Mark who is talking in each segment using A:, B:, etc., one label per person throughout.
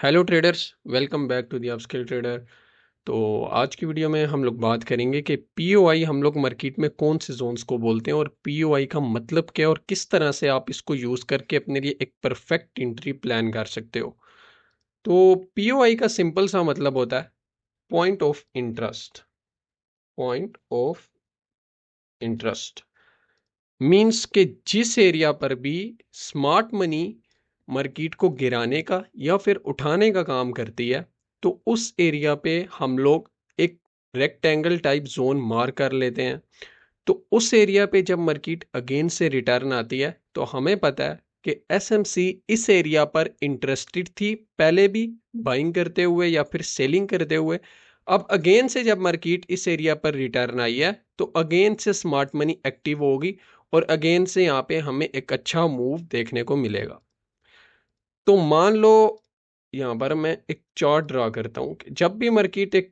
A: Hello traders, welcome back to the upskill trader. तो आज की वीडियो में हम लोग बात करेंगे कि पीओआई हम लोग मार्केट में कौन से जोन्स को बोलते हैं और पीओआई का मतलब क्या है और किस तरह से आप इसको यूज़ करके अपने लिए एक परफेक्ट एंट्री प्लान कर सकते हो। तो पीओआई का सिंपल सा मतलब होता है point of interest. Point of interest means के जिस एरिया पर भी स्मार्ट मनी मार्केट को गिराने का या फिर उठाने का काम करती है, तो उस एरिया पे हम लोग एक रेक्टेंगल टाइप जोन मार कर लेते हैं। तो उस एरिया पे जब मार्केट अगेन से रिटर्न आती है तो हमें पता है कि एसएमसी इस एरिया पर इंटरेस्टेड थी पहले भी, बाइंग करते हुए या फिर सेलिंग करते हुए। अब अगेन से जब मार्केट इस एरिया पर रिटर्न आई है तो अगेन से स्मार्ट मनी एक्टिव होगी और अगेन से यहाँ पे हमें एक अच्छा मूव देखने को मिलेगा। तो मान लो यहाँ पर मैं एक चार्ट ड्रा करता हूँ कि जब भी मार्केट एक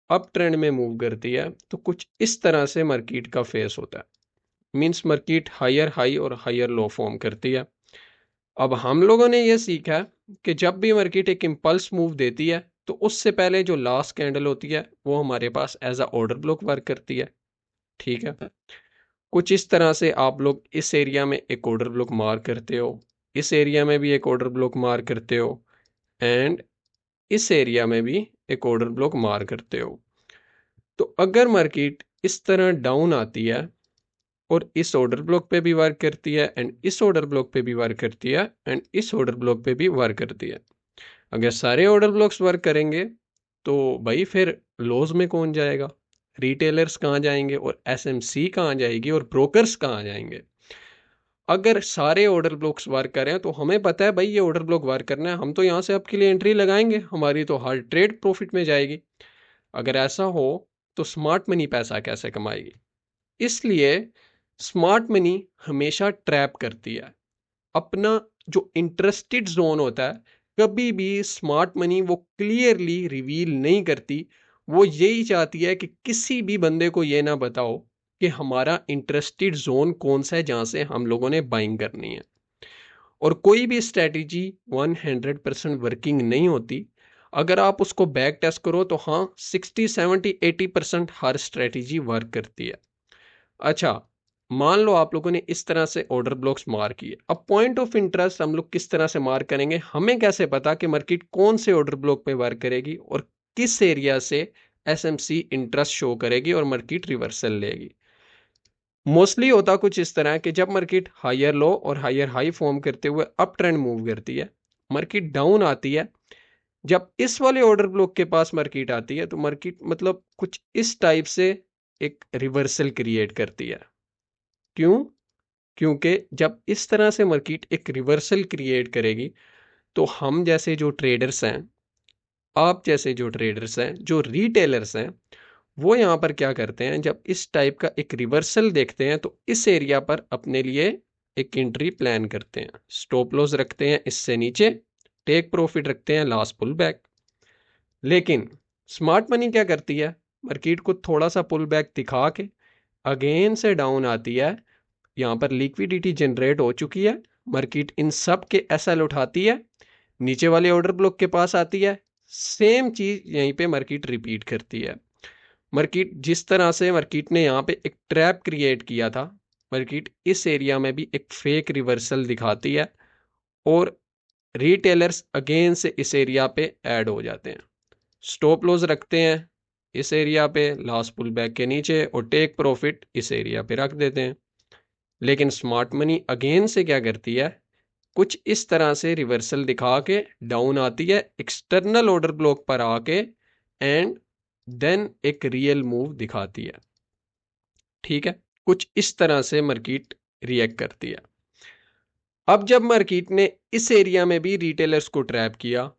A: अप ट्रेंड में मूव करती है तो कुछ इस तरह से मार्केट का फेस होता है। मींस मार्केट हायर हाई और हायर लो फॉर्म करती है। अब हम लोगों ने ये सीखा है कि जब भी मार्केट एक इम्पल्स मूव देती है तो उससे पहले जो लास्ट कैंडल होती है वो हमारे पास as a order block work करती है। ठीक है, कुछ इस तरह से आप लोग इस एरिया में एक ऑर्डर ब्लॉक मार करते हो, इस एरिया में भी एक ऑर्डर ब्लॉक मार करते हो एंड इस एरिया में भी एक ऑर्डर ब्लॉक मार करते हो। तो अगर मार्केट इस तरह डाउन आती है और इस ऑर्डर ब्लॉक पे भी वर्क करती है एंड इस ऑर्डर ब्लॉक पे भी वर्क करती है एंड इस ऑर्डर ब्लॉक पे भी वर्क करती है, अगर सारे ऑर्डर ब्लॉक्स वर्क करेंगे तो भाई फिर लॉस में कौन जाएगा? रिटेलर्स कहाँ जाएंगे और एसएमसी कहाँ जाएगी और ब्रोकर्स कहाँ जाएंगे? अगर सारे ऑर्डर ब्लॉक्स वर्क करें तो हमें पता है भाई ये ऑर्डर ब्लॉक वर्क करना है, हम तो यहाँ से आपके लिए एंट्री लगाएंगे, हमारी तो हर ट्रेड प्रॉफिट में जाएगी। अगर ऐसा हो तो स्मार्ट मनी पैसा कैसे कमाएगी? इसलिए स्मार्ट मनी हमेशा ट्रैप करती है अपना जो इंटरेस्टेड जोन होता है। कभी भी स्मार्ट मनी वो क्लियरली रिवील नहीं करती। वो यही चाहती है कि किसी भी बंदे को ये ना बताओ कि हमारा इंटरेस्टेड जोन कौन सा है जहां से हम लोगों ने बाइंग करनी है। और कोई भी स्ट्रेटेजी 100% वर्किंग नहीं होती। अगर आप उसको बैक टेस्ट करो तो हाँ, 60 70 80% हर स्ट्रेटेजी वर्क करती है। अच्छा, मान लो आप लोगों ने इस तरह से ऑर्डर ब्लॉक्स मार किए, अब पॉइंट ऑफ इंटरेस्ट हम लोग किस तरह से मार करेंगे? हमें कैसे पता कि मार्केट कौन से ऑर्डर ब्लॉक पे वर्क करेगी और किस एरिया से एसएमसी इंटरेस्ट शो करेगी और मार्केट रिवर्सल लेगी? मोस्टली होता कुछ इस तरह है कि जब मार्केट हायर लो और हायर हाई फॉर्म करते हुए अप ट्रेंड मूव करती है, मार्केट डाउन आती है, जब इस वाले ऑर्डर ब्लॉक के पास मार्केट आती है तो मार्केट मतलब कुछ इस टाइप से एक रिवर्सल क्रिएट करती है। क्यों? क्योंकि जब इस तरह से मार्केट एक रिवर्सल क्रिएट करेगी तो हम जैसे जो ट्रेडर्स हैं, आप जैसे जो ट्रेडर्स हैं, जो रिटेलर्स हैं, वो यहाँ पर क्या करते हैं, जब इस टाइप का एक रिवर्सल देखते हैं तो इस एरिया पर अपने लिए एक एंट्री प्लान करते हैं, स्टॉप लॉस रखते हैं इससे नीचे, टेक प्रॉफिट रखते हैं लास्ट पुल बैक। लेकिन स्मार्ट मनी क्या करती है? मार्केट को थोड़ा सा पुल बैक दिखा के अगेन से डाउन आती है, यहाँ पर लिक्विडिटी जनरेट हो चुकी है, मार्केट इन सब के एसएल उठाती है, नीचे वाले ऑर्डर ब्लॉक के पास आती है, सेम चीज यहीं पे मार्केट रिपीट करती है। मार्केट जिस तरह से मार्केट ने यहाँ पे एक ट्रैप क्रिएट किया था, मार्केट इस एरिया में भी एक फेक रिवर्सल दिखाती है और रिटेलर्स अगेन से इस एरिया पे ऐड हो जाते हैं, स्टॉप लॉस रखते हैं इस एरिया पे लास्ट पुल बैक के नीचे और टेक प्रॉफिट इस एरिया पे रख देते हैं। लेकिन स्मार्ट मनी अगेन से क्या करती है, कुछ इस तरह से रिवर्सल दिखा के डाउन आती है एक्सटर्नल ऑर्डर ब्लॉक पर आके एंड देन एक रियल मूव दिखाती है। ठीक है, कुछ इस तरह से मार्केट रिएक्ट करती है। अब जब मार्केट ने इस एरिया में भी रिटेलर्स को ट्रैप किया,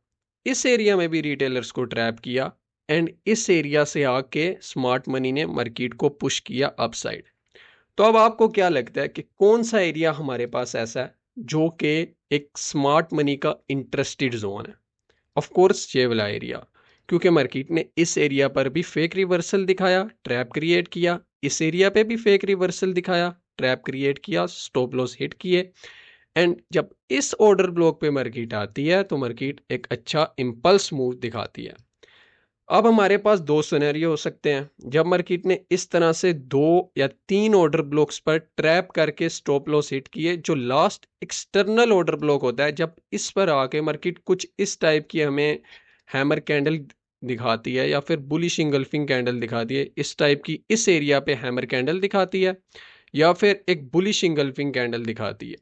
A: इस एरिया में भी रिटेलर्स को ट्रैप किया एंड इस एरिया से आके स्मार्ट मनी ने मार्केट को पुश किया अपसाइड, तो अब आपको क्या लगता है कि कौन सा एरिया हमारे पास ऐसा है जो कि एक स्मार्ट मनी का इंटरेस्टेड जोन है? ऑफ कोर्स ये वाला एरिया, क्योंकि मार्केट ने इस एरिया पर भी फेक रिवर्सल दिखाया, ट्रैप क्रिएट किया, इस एरिया पे भी फेक रिवर्सल दिखाया, ट्रैप क्रिएट किया, स्टॉप लॉस हिट किए एंड जब इस ऑर्डर ब्लॉक पे मार्केट आती है तो मार्केट एक अच्छा इम्पल्स मूव दिखाती है। अब हमारे पास दो सिनेरियो हो सकते हैं। जब मार्केट ने इस तरह से दो या तीन ऑर्डर ब्लॉक्स पर ट्रैप करके स्टॉप लॉस हिट किए, जो लास्ट एक्सटर्नल ऑर्डर ब्लॉक होता है, जब इस पर आके मार्केट कुछ इस टाइप की हमें हैमर कैंडल दिखाती है या फिर बुलिश इंगल्फिंग कैंडल दिखाती है, इस टाइप की इस एरिया पे हैमर कैंडल दिखाती है या फिर एक बुलिश इंगल्फिंग कैंडल दिखाती है।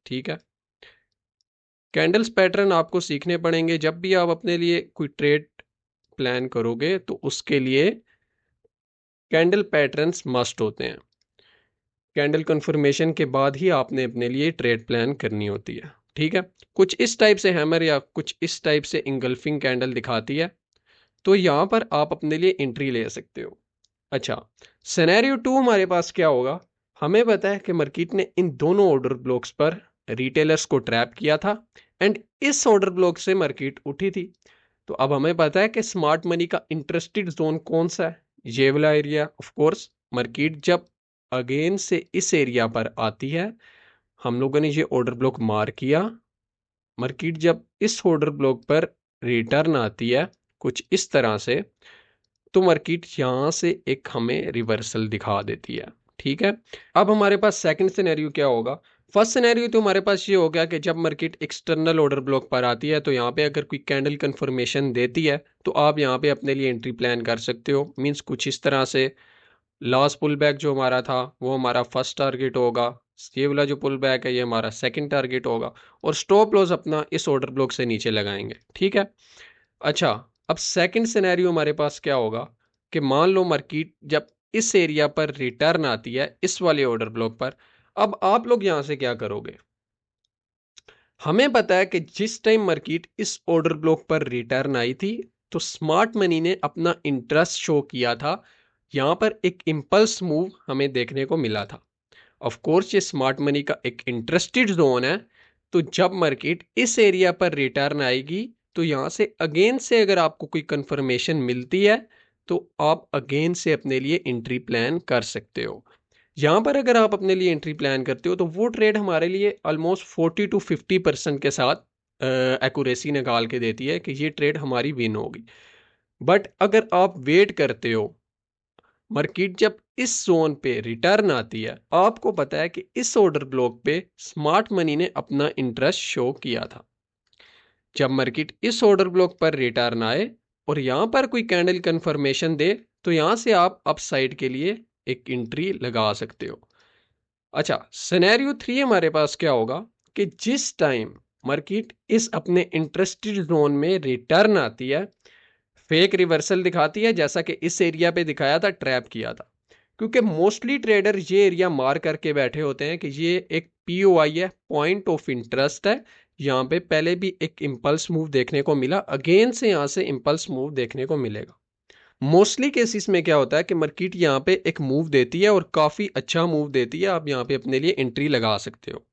A: ठीक है, कैंडल्स पैटर्न आपको सीखने पड़ेंगे। जब भी आप अपने लिए कोई ट्रेड प्लान करोगे तो उसके लिए कैंडल पैटर्न्स मस्ट होते हैं। कैंडल कंफर्मेशन के बाद ही आपने अपने लिए ट्रेड प्लान करनी होती है। ठीक है, कुछ इस टाइप से हैमर या कुछ इस टाइप से इंगल्फिंग कैंडल दिखाती है, तो यहां पर आप अपने लिए एंट्री ले सकते हो। अच्छा, सिनेरियो टू हमारे पास क्या होगा? हमें पता है कि मार्केट ने इन दोनों ऑर्डर ब्लॉक्स पर रिटेलर्स को ट्रैप किया था एंड इस ऑर्डर ब्लॉक से मार्केट उठी थी। तो अब हमें पता है कि स्मार्ट मनी का इंटरेस्टेड जोन कौन सा है, ये वाला एरिया। ऑफ कोर्स मार्केट जब अगेन से इस एरिया पर आती है, हम लोगों ने ये ऑर्डर ब्लॉक मार किया, मार्केट जब इस ऑर्डर ब्लॉक पर रिटर्न आती है कुछ इस तरह से, तो मार्केट यहां से एक हमें रिवर्सल दिखा देती है। ठीक है, अब हमारे पास सेकंड सिनेरियो क्या होगा? फर्स्ट सिनेरियो तो हमारे पास ये हो गया कि जब मार्केट एक्सटर्नल ऑर्डर ब्लॉक पर आती है तो यहाँ पे अगर कोई कैंडल कंफर्मेशन देती है तो आप यहाँ पे अपने लिए एंट्री प्लान कर सकते हो। मींस कुछ इस तरह से लास्ट पुल बैक जो हमारा था वो हमारा फर्स्ट टारगेट होगा, ये वाला जो पुल बैक है ये हमारा सेकंड टारगेट होगा, और स्टॉप लॉस अपना इस ऑर्डर ब्लॉक से नीचे लगाएंगे। ठीक है, अच्छा, अब सेकंड सिनेरियो हमारे पास क्या होगा कि मान लो मार्केट जब इस एरिया पर रिटर्न आती है इस वाले ऑर्डर ब्लॉक पर, अब आप लोग यहां से क्या करोगे? हमें पता है कि जिस टाइम मार्केट इस ऑर्डर ब्लॉक पर रिटर्न आई थी तो स्मार्ट मनी ने अपना इंटरेस्ट शो किया था। यहां पर एक इंपल्स मूव हमें देखने को मिला था। ऑफ कोर्स ये स्मार्ट मनी का एक इंटरेस्टेड जोन है, तो जब मार्केट इस एरिया पर रिटर्न आएगी तो यहां से अगेन से अगर आपको कोई कंफर्मेशन मिलती है तो आप अगेन से अपने लिए एंट्री प्लान कर सकते हो। यहां पर अगर आप अपने लिए एंट्री प्लान करते हो तो वो ट्रेड हमारे लिए ऑलमोस्ट 40 to 50% के साथ एक्यूरेसी निकाल के देती है कि ये ट्रेड हमारी विन होगी। बट अगर आप वेट करते हो, मार्केट जब इस जोन पे रिटर्न आती है, आपको पता है कि इस ऑर्डर ब्लॉक पे स्मार्ट मनी ने अपना इंटरेस्ट शो किया था। जब मार्केट इस ऑर्डर ब्लॉक पर रिटर्न आए और यहां पर कोई कैंडल कंफर्मेशन दे तो यहां से आप अपसाइड के लिए एक एंट्री लगा सकते हो। अच्छा, सिनेरियो थ्री हमारे पास क्या होगा कि जिस टाइम मार्केट इस अपने इंटरेस्टेड जोन में रिटर्न आती है, फेक रिवर्सल दिखाती है जैसा कि इस एरिया पे दिखाया था, ट्रैप किया था। क्योंकि मोस्टली ट्रेडर ये एरिया मार करके बैठे होते हैं कि ये एक पीओआई है, पॉइंट ऑफ इंटरेस्ट है। यहाँ पे पहले भी एक इम्पल्स मूव देखने को मिला, अगेन से यहाँ से इम्पल्स मूव देखने को मिलेगा। मोस्टली केसेस में क्या होता है कि मार्केट यहाँ पे एक मूव देती है और काफी अच्छा मूव देती है, आप यहाँ पे अपने लिए एंट्री लगा सकते हो।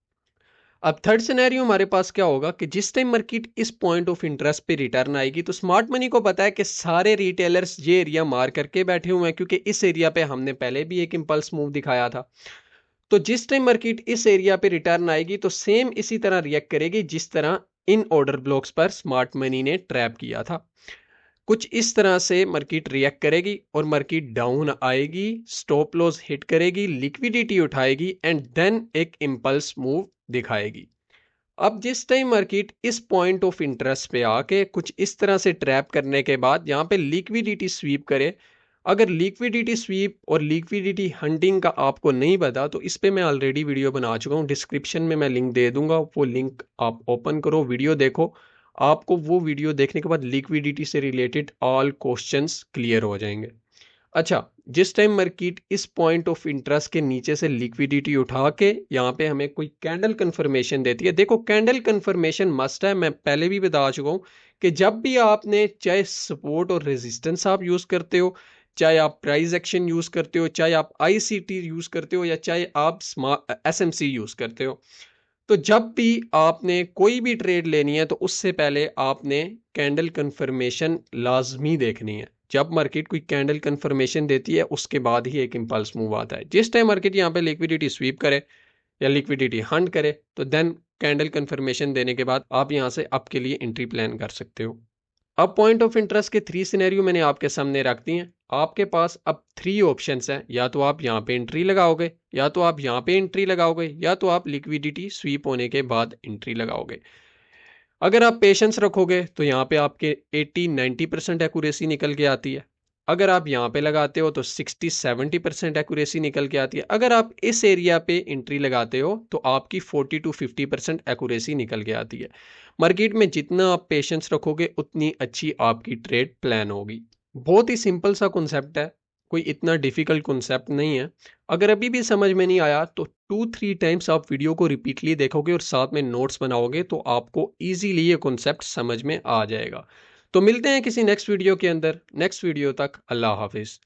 A: अब थर्ड सिनेरियो हमारे पास क्या होगा कि जिस टाइम मार्केट इस पॉइंट ऑफ इंटरेस्ट पे रिटर्न आएगी तो स्मार्ट मनी को पता है कि सारे रिटेलर्स ये एरिया मार करके बैठे हुए हैं, क्योंकि इस एरिया पे हमने पहले भी एक इंपल्स मूव दिखाया था। तो जिस टाइम मार्केट इस एरिया पे रिटर्न आएगी तो सेम इसी तरह रिएक्ट करेगी जिस तरह इन ऑर्डर ब्लॉक्स पर स्मार्ट मनी ने ट्रैप किया था। कुछ इस तरह से मार्केट रिएक्ट करेगी और मार्केट डाउन आएगी, स्टॉप लॉस हिट करेगी, लिक्विडिटी उठाएगी एंड देन एक इंपल्स मूव दिखाएगी। अब जिस टाइम मार्केट इस पॉइंट ऑफ इंटरेस्ट पे आके कुछ इस तरह से ट्रैप करने के बाद यहाँ पे लिक्विडिटी स्वीप करे, अगर लिक्विडिटी स्वीप और लिक्विडिटी हंटिंग का आपको नहीं पता तो इस पे मैं ऑलरेडी वीडियो बना चुका हूँ, डिस्क्रिप्शन में मैं लिंक दे दूंगा, वो लिंक आप ओपन करो, वीडियो देखो। आपको वो वीडियो देखने के बाद लिक्विडिटी से रिलेटेड ऑल क्वेश्चंस क्लियर हो जाएंगे। अच्छा, जिस टाइम मार्केट इस पॉइंट ऑफ इंटरेस्ट के नीचे से लिक्विडिटी उठा के यहाँ पे हमें कोई कैंडल कंफर्मेशन देती है, देखो कैंडल कंफर्मेशन मस्ट है, मैं पहले भी बता चुका हूँ कि जब भी आपने चाहे सपोर्ट और रेजिस्टेंस आप यूज करते हो, चाहे आप प्राइस एक्शन यूज करते हो, चाहे आप आईसीटी यूज करते हो, या चाहे आप एसएमसी यूज करते हो, तो जब भी आपने कोई भी ट्रेड लेनी है तो उससे पहले आपने कैंडल कंफर्मेशन लाजमी देखनी है। जब मार्केट कोई कैंडल कंफर्मेशन देती है उसके बाद ही एक इंपल्स मूव आता है। जिस टाइम मार्केट यहाँ पे लिक्विडिटी स्वीप करे या लिक्विडिटी हंट करे तो देन कैंडल कंफर्मेशन देने के बाद आप यहाँ से अप के लिए एंट्री प्लान कर सकते हो। अब पॉइंट ऑफ इंटरेस्ट के 3 सिनेरियो मैंने आपके सामने रख दिए हैं। आपके पास अब 3 ऑप्शंस हैं, या तो आप यहाँ पे एंट्री लगाओगे, या तो आप यहाँ पे एंट्री लगाओगे, या तो आप लिक्विडिटी स्वीप होने के बाद एंट्री लगाओगे। अगर आप पेशेंस रखोगे तो यहाँ पे आपके 80-90% एक्यूरेसी निकल के आती है। अगर आप यहाँ पे लगाते हो तो 60-70% एक्यूरेसी निकल के आती है। अगर आप इस एरिया पे एंट्री लगाते हो तो आपकी 40-50% एक्यूरेसी निकल के आती है। मार्केट में जितना आप पेशेंस रखोगे उतनी अच्छी आपकी ट्रेड प्लान होगी। बहुत ही सिंपल सा कॉन्सेप्ट है, कोई इतना डिफिकल्ट कॉन्सेप्ट नहीं है। अगर अभी भी समझ में नहीं आया तो 2-3 टाइम्स आप वीडियो को रिपीटली देखोगे और साथ में नोट्स बनाओगे तो आपको इजीली ये कॉन्सेप्ट समझ में आ जाएगा। तो मिलते हैं किसी नेक्स्ट वीडियो के अंदर। नेक्स्ट वीडियो तक अल्लाह हाफिज़।